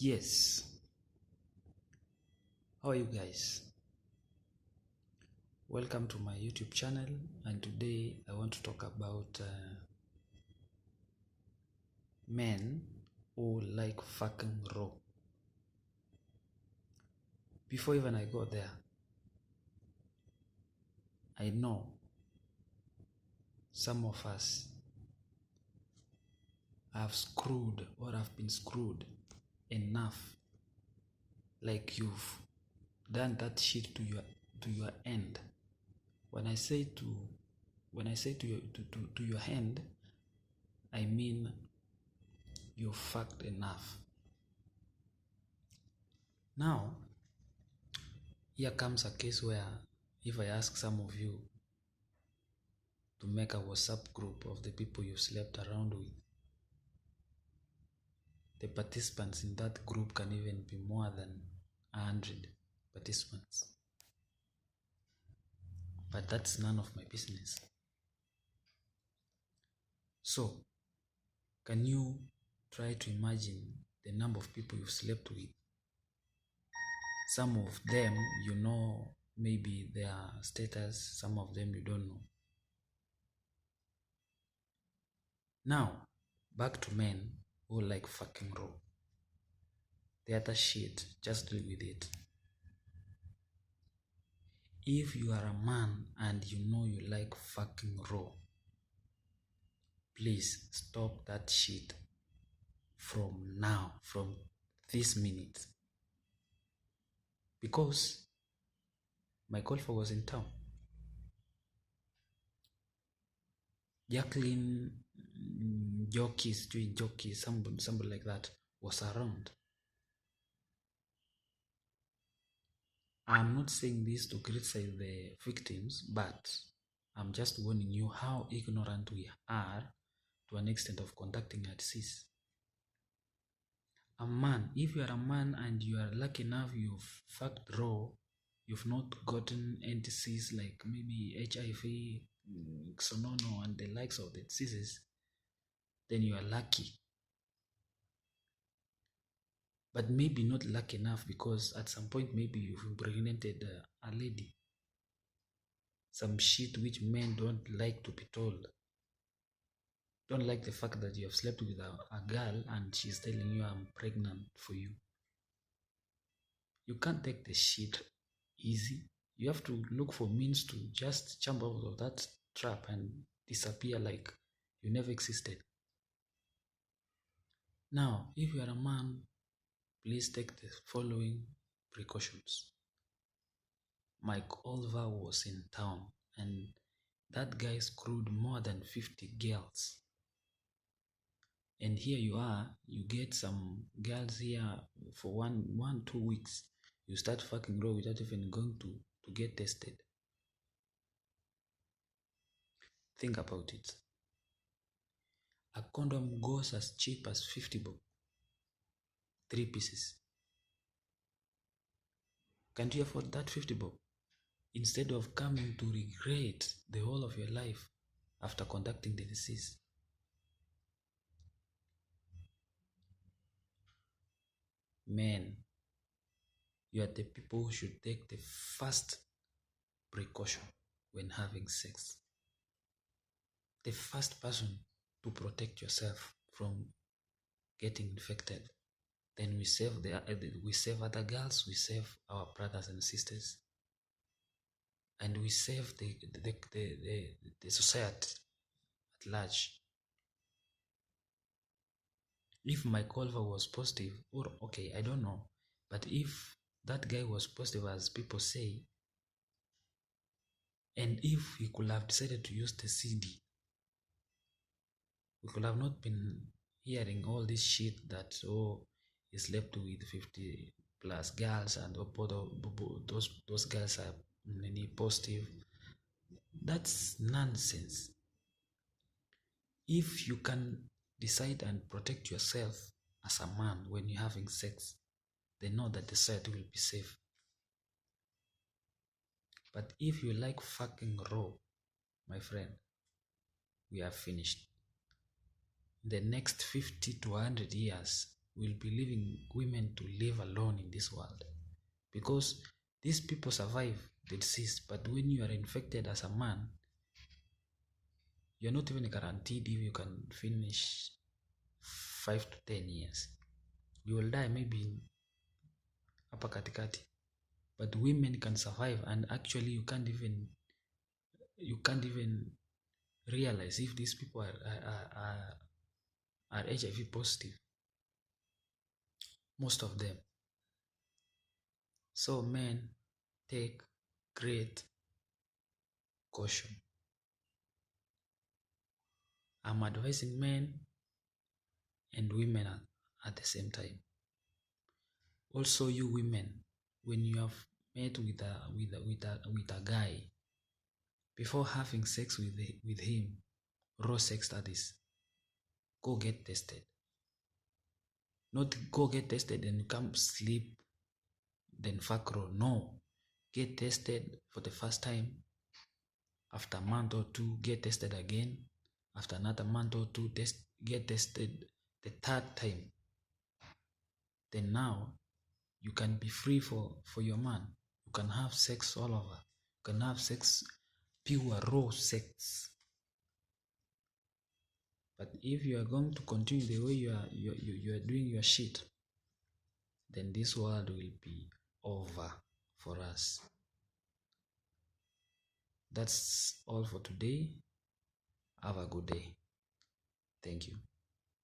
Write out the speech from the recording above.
Yes, how are you guys? Welcome to my YouTube channel, and today I want to talk about men who like fucking raw. Before even I go there, I know some of us have screwed or have been screwed enough, like you've done that shit to your end. When I say to your hand, I mean you're fucked enough. Now, here comes a case where if I ask some of you to make a WhatsApp group of the people you slept around with, the participants in that group can even be more than 100 participants. But that's none of my business. So, can you try to imagine the number of people you've slept with? Some of them you know maybe their status, some of them you don't know. Now, back to men who like fucking raw. The other shit, just deal with it. If you are a man and you know you like fucking raw, please stop that shit from now, from this minute. Because my golfer was in town. Jacqueline Jockey, somebody like that was around. I'm not saying this to criticize the victims, but I'm just warning you how ignorant we are to an extent of conducting a disease. A man, if you are a man and you are lucky enough you've fucked raw, you've not gotten any disease like maybe HIV, Xonono and the likes of the diseases, then you are lucky. But maybe not lucky enough because at some point maybe you've impregnated a lady. Some shit which men don't like to be told. Don't like the fact that you have slept with a girl and she's telling you I'm pregnant for you. You can't take the shit easy. You have to look for means to just jump out of that trap and disappear like you never existed. Now, if you are a man, please take the following precautions. Mike Oliver was in town and that guy screwed more than 50 girls. And here you are, you get some girls here for 1-2 weeks. You start fucking raw without even going to get tested. Think about it. A condom goes as cheap as 50 bob. 3 pieces. Can't you afford that 50 bob? Instead of coming to regret the whole of your life after conducting the disease. Men, you are the people who should take the first precaution when having sex. The first person to protect yourself from getting infected. Then we save other girls, we save our brothers and sisters, and we save the society at large. If my Culver was positive, or okay, I don't know, but if that guy was positive as people say, and if he could have decided to use the CD, we could have not been hearing all this shit that, oh, he slept with 50 plus girls and those girls are many positive. That's nonsense. If you can decide and protect yourself as a man when you're having sex, then know that the society will be safe. But if you like fucking raw, my friend, we are finished. In the next 50 to 100 years, we'll be leaving women to live alone in this world, because these people survive the disease. But when you are infected as a man, you're not even guaranteed if you can finish 5 to 10 years. You will die maybe hapa katikati. But women can survive, and actually you can't even realize if these people are HIV positive. Most of them. So men, take great caution. I'm advising men and women at the same time. Also, you women, when you have met with a guy, before having sex with him, raw sex that is, go get tested. Not go get tested and come sleep, then fuck raw. No, get tested for the first time. After a month or two, get tested again. After another month or two, get tested the third time. Then now you can be free for your man. You can have sex all over. You can have sex, pure raw sex. But if you are going to continue the way you are doing your shit, then this world will be over for us. That's all for today. Have a good day. Thank you.